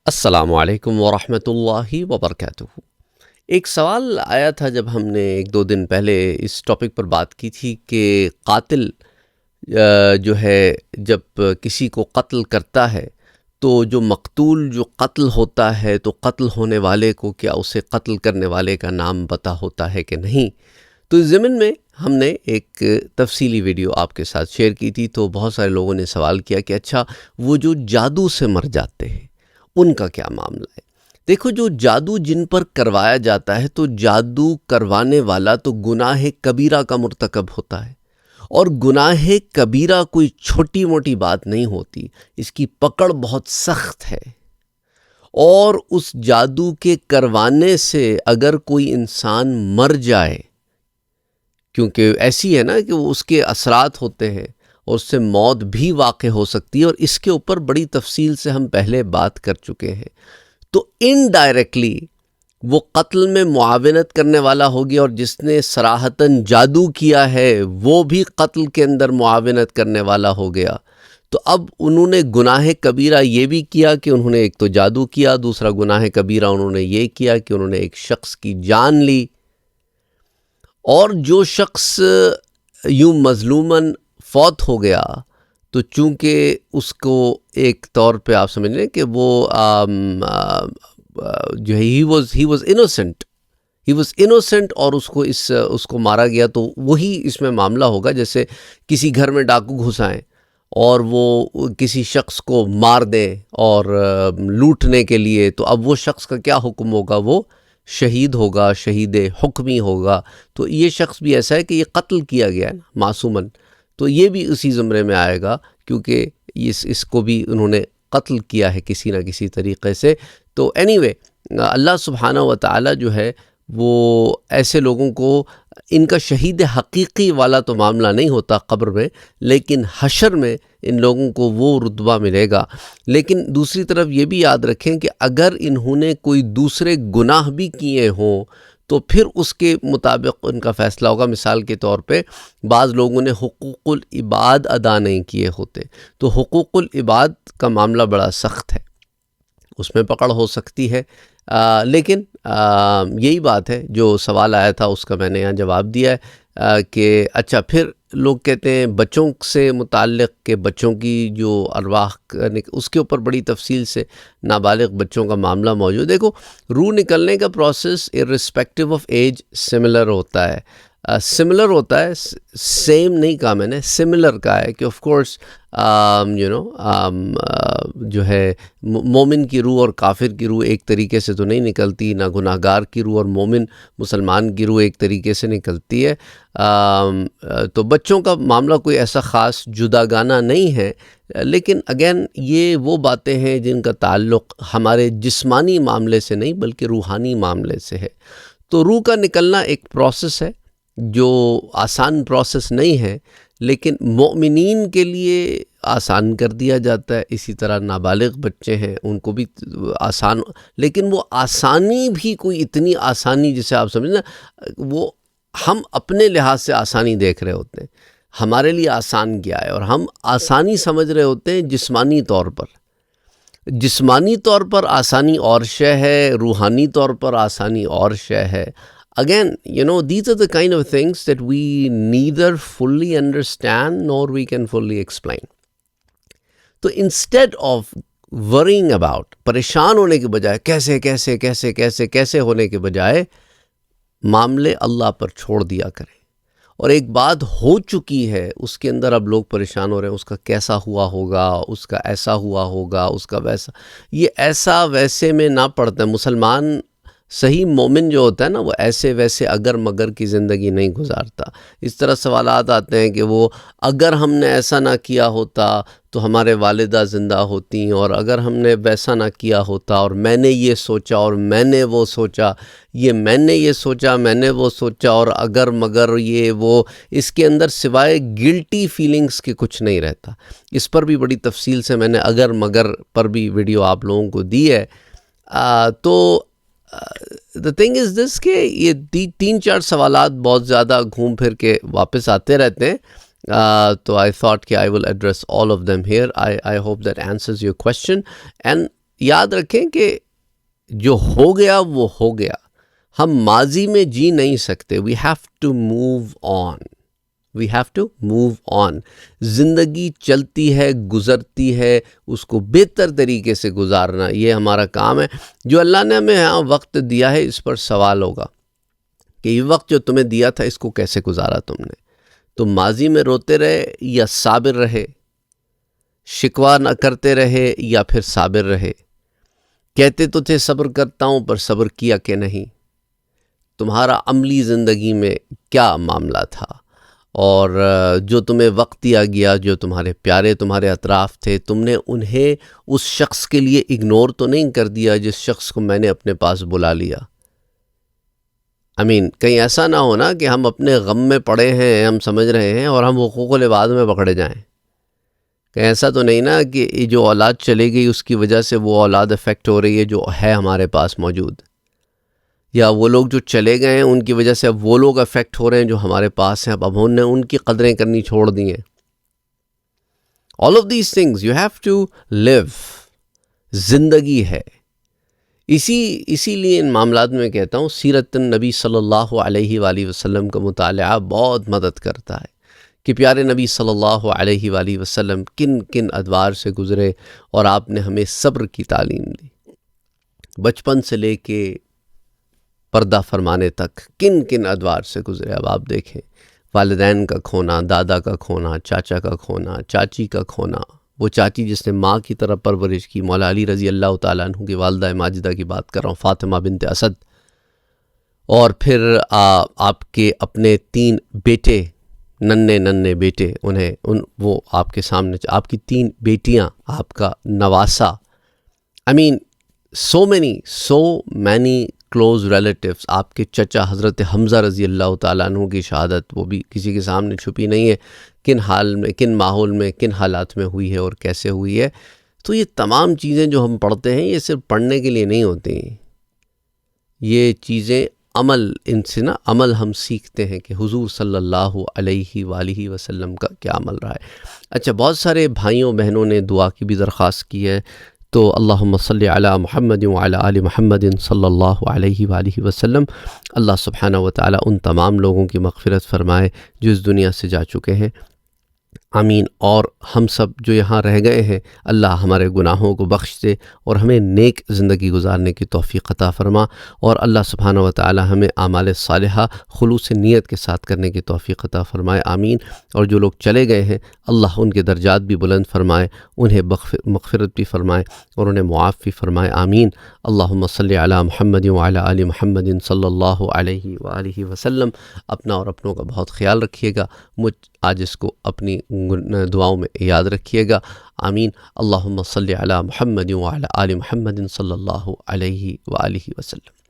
السلام علیکم ورحمۃ اللہ وبرکاتہ۔ ایک سوال آیا تھا جب ہم نے ایک دو دن پہلے اس ٹاپک پر بات کی تھی کہ قاتل جو ہے جب کسی کو قتل کرتا ہے تو جو مقتول جو قتل ہوتا ہے تو قتل ہونے والے کو کیا اسے قتل کرنے والے کا نام پتہ ہوتا ہے کہ نہیں۔ تو اس ضمن میں ہم نے ایک تفصیلی ویڈیو آپ کے ساتھ شیئر کی تھی، تو بہت سارے لوگوں نے سوال کیا کہ اچھا وہ جو جادو سے مر جاتے ہیں ان کا کیا معاملہ ہے۔ دیکھو، جو جادو جن پر کروایا جاتا ہے تو جادو کروانے والا تو گناہ کبیرہ کا مرتکب ہوتا ہے، اور گناہ کبیرہ کوئی چھوٹی موٹی بات نہیں ہوتی، اس کی پکڑ بہت سخت ہے۔ اور اس جادو کے کروانے سے اگر کوئی انسان مر جائے، کیونکہ ایسی ہے نا کہ وہ اس کے اثرات ہوتے ہیں اور اس سے موت بھی واقع ہو سکتی ہے، اور اس کے اوپر بڑی تفصیل سے ہم پہلے بات کر چکے ہیں۔ تو انڈائریکٹلی وہ قتل میں معاونت کرنے والا ہو گیا، اور جس نے صراحتاً جادو کیا ہے وہ بھی قتل کے اندر معاونت کرنے والا ہو گیا۔ تو اب انہوں نے گناہ کبیرہ یہ بھی کیا کہ انہوں نے ایک تو جادو کیا، دوسرا گناہ کبیرہ انہوں نے یہ کیا کہ انہوں نے ایک شخص کی جان لی۔ اور جو شخص یوں مظلوماً فوت ہو گیا تو چونکہ اس کو ایک طور پہ آپ سمجھ لیں کہ وہ جو ہے ہی واز انوسنٹ، اور اس کو مارا گیا، تو وہی اس میں معاملہ ہوگا جیسے کسی گھر میں ڈاکو گھس آئیں اور وہ کسی شخص کو مار دیں اور لوٹنے کے لیے، تو اب وہ شخص کا کیا حکم ہوگا؟ وہ شہید ہوگا، شہید حکمی ہوگا۔ تو یہ شخص بھی ایسا ہے کہ یہ قتل کیا گیا ہے نا معصوماً، تو یہ بھی اسی زمرے میں آئے گا، کیونکہ اس کو بھی انہوں نے قتل کیا ہے کسی نہ کسی طریقے سے۔ تو اینی وے، اللہ سبحانہ و تعالی جو ہے وہ ایسے لوگوں کو، ان کا شہید حقیقی والا تو معاملہ نہیں ہوتا قبر میں، لیکن حشر میں ان لوگوں کو وہ رتبہ ملے گا۔ لیکن دوسری طرف یہ بھی یاد رکھیں کہ اگر انہوں نے کوئی دوسرے گناہ بھی کیے ہوں تو پھر اس کے مطابق ان کا فیصلہ ہوگا۔ مثال کے طور پہ بعض لوگوں نے حقوق العباد ادا نہیں کیے ہوتے، تو حقوق العباد کا معاملہ بڑا سخت ہے، اس میں پکڑ ہو سکتی ہے۔ لیکن یہی بات ہے، جو سوال آیا تھا اس کا میں نے یہاں جواب دیا ہے کہ اچھا پھر لوگ کہتے ہیں بچوں سے متعلق کہ بچوں کی جو ارواح اس کے اوپر بڑی تفصیل سے نابالغ بچوں کا معاملہ موجود۔ دیکھو، روح نکلنے کا پروسیس ارسپیکٹیو آف ایج سملر ہوتا ہے، سیم نہیں کہا میں نے، سملر کہا ہے کہ آف کورس جو ہے مومن کی روح اور کافر کی روح ایک طریقے سے تو نہیں نکلتی، نہ گناہ گار کی روح اور مومن مسلمان کی روح ایک طریقے سے نکلتی ہے۔ تو بچوں کا معاملہ کوئی ایسا خاص جداگانہ نہیں ہے، لیکن اگین یہ وہ باتیں ہیں جن کا تعلق ہمارے جسمانی معاملے سے نہیں بلکہ روحانی معاملے سے ہے۔ تو روح کا نکلنا ایک پروسیس ہے جو آسان پروسیس نہیں ہے، لیکن مومنین کے لیے آسان کر دیا جاتا ہے۔ اسی طرح نابالغ بچے ہیں ان کو بھی آسان، لیکن وہ آسانی بھی کوئی اتنی آسانی جسے آپ سمجھنا، وہ ہم اپنے لحاظ سے آسانی دیکھ رہے ہوتے ہیں، ہمارے لیے آسان کیا ہے، اور ہم آسانی سمجھ رہے ہوتے ہیں جسمانی طور پر آسانی اور شے ہے، روحانی طور پر آسانی اور شے ہے۔ Again, these are the kind of things that we neither fully understand nor we can fully explain. تو instead of worrying about، پریشان ہونے کے بجائے کیسے ہونے کے بجائے معاملے اللہ پر چھوڑ دیا کریں۔ اور ایک بات ہو چکی ہے، اس کے اندر اب لوگ پریشان ہو رہے ہیں، اس کا کیسا ہوا ہوگا، اس کا ایسا ہوا ہوگا، اس کا ویسا۔ یہ ایسا ویسے میں نہ پڑتا ہے۔ مسلمان صحیح مومن جو ہوتا ہے نا، وہ ایسے ویسے اگر مگر کی زندگی نہیں گزارتا۔ اس طرح سوالات آتے ہیں کہ وہ اگر ہم نے ایسا نہ کیا ہوتا تو ہمارے والدہ زندہ ہوتی، اور اگر ہم نے ویسا نہ کیا ہوتا، اور میں نے یہ سوچا اور میں نے وہ سوچا، میں نے یہ سوچا میں نے وہ سوچا، اور اگر مگر یہ وہ، اس کے اندر سوائے گلٹی فیلنگز کے کچھ نہیں رہتا۔ اس پر بھی بڑی تفصیل سے میں نے اگر مگر پر بھی ویڈیو آپ لوگوں کو دی ہے۔ تو the thing is this کہ یہ تین چار سوالات بہت زیادہ گھوم پھر کے واپس آتے رہتے ہیں، تو I thought کہ I will address all of them here. I hope that answers your question. And یاد رکھیں کہ جو ہو گیا وہ ہو گیا، ہم ماضی میں جی نہیں سکتے. We have to move on, we have to move on. زندگی چلتی ہے، گزرتی ہے، اس کو بہتر طریقے سے گزارنا یہ ہمارا کام ہے. جو اللہ نے ہمیں یہاں وقت دیا ہے اس پر سوال ہوگا کہ یہ وقت جو تمہیں دیا تھا اس کو کیسے گزارا تم نے. تم ماضی میں روتے رہے یا صابر رہے، شکوہ نہ کرتے رہے یا پھر صابر رہے. کہتے تو تھے صبر کرتا ہوں پر صبر کیا کہ نہیں. تمہارا عملی زندگی میں کیا معاملہ تھا، اور جو تمہیں وقت دیا گیا، جو تمہارے پیارے تمہارے اطراف تھے، تم نے انہیں اس شخص کے لیے اگنور تو نہیں کر دیا جس شخص کو میں نے اپنے پاس بلا لیا. کہیں ایسا نہ ہونا کہ ہم اپنے غم میں پڑے ہیں، ہم سمجھ رہے ہیں، اور ہم حقوق العباد میں پکڑے جائیں. کہ ایسا تو نہیں نا کہ یہ جو اولاد چلے گئی اس کی وجہ سے وہ اولاد افیکٹ ہو رہی ہے جو ہے ہمارے پاس موجود، یا وہ لوگ جو چلے گئے ہیں ان کی وجہ سے اب وہ لوگ افیکٹ ہو رہے ہیں جو ہمارے پاس ہیں، اب ہم نے ان کی قدریں کرنی چھوڑ دی ہیں. all of these things you have to live. زندگی ہے. اسی لیے ان معاملات میں کہتا ہوں سیرت النبی صلی اللہ علیہ وآلہ وسلم کا مطالعہ بہت مدد کرتا ہے کہ پیارے نبی صلی اللہ علیہ وآلہ وسلم کن کن ادوار سے گزرے، اور آپ نے ہمیں صبر کی تعلیم دی. بچپن سے لے کے پردہ فرمانے تک کن کن ادوار سے گزرے. اب آپ دیکھیں، والدین کا کھونا، دادا کا کھونا، چاچا کا کھونا، چاچی کا کھونا. وہ چاچی جس نے ماں کی طرح پرورش کی، مولا علی رضی اللہ تعالیٰ عنہ کی والدہ ماجدہ کی بات کر رہا ہوں، فاطمہ بنت اسد. اور پھر آپ کے اپنے 3 بیٹے، ننے بیٹے، وہ آپ کے سامنے، آپ کی 3 بیٹیاں، آپ کا نواسا. so many close relatives. آپ کے چچا حضرت حمزہ رضی اللہ تعالیٰ عنہ کی شہادت وہ بھی کسی کے سامنے چھپی نہیں ہے، کن حال میں، کن ماحول میں، کن حالات میں ہوئی ہے اور کیسے ہوئی ہے. تو یہ تمام چیزیں جو ہم پڑھتے ہیں یہ صرف پڑھنے کے لیے نہیں ہوتی ہیں، یہ چیزیں ان سے عمل ہم سیکھتے ہیں کہ حضور صلی اللہ علیہ وآلہ وسلم کا کیا عمل رہا ہے. اچھا، بہت سارے بھائیوں بہنوں نے دعا کی بھی درخواست کی ہے، تو اللہم صلی علی محمد وعلی آل محمد صلی اللہ علیہ وآلہ وسلم. اللہ سبحانہ و تعالی ان تمام لوگوں کی مغفرت فرمائے جو اس دنیا سے جا چکے ہیں. آمین. اور ہم سب جو یہاں رہ گئے ہیں، اللہ ہمارے گناہوں کو بخش دے اور ہمیں نیک زندگی گزارنے کی توفیق عطا فرما، اور اللہ سبحانہ و تعالی ہمیں اعمال صالحہ خلوص نیت کے ساتھ کرنے کی توفیق عطا فرمائے. آمین. اور جو لوگ چلے گئے ہیں اللہ ان کے درجات بھی بلند فرمائے، انہیں مغفرت بھی فرمائے اور انہیں معاف بھی فرمائے. آمین. اللہم صلی علی محمد وعلی آل محمد صلی اللہ علیہ وآلہ وسلم. اپنا اور اپنوں کا بہت خیال رکھیے گا. مجھ آج اس کو اپنی دعاؤں میں یاد رکھیے گا. آمین. اللہم صلی علی محمد وعلی آل محمد صلی اللہ علیہ وآلہ وسلم.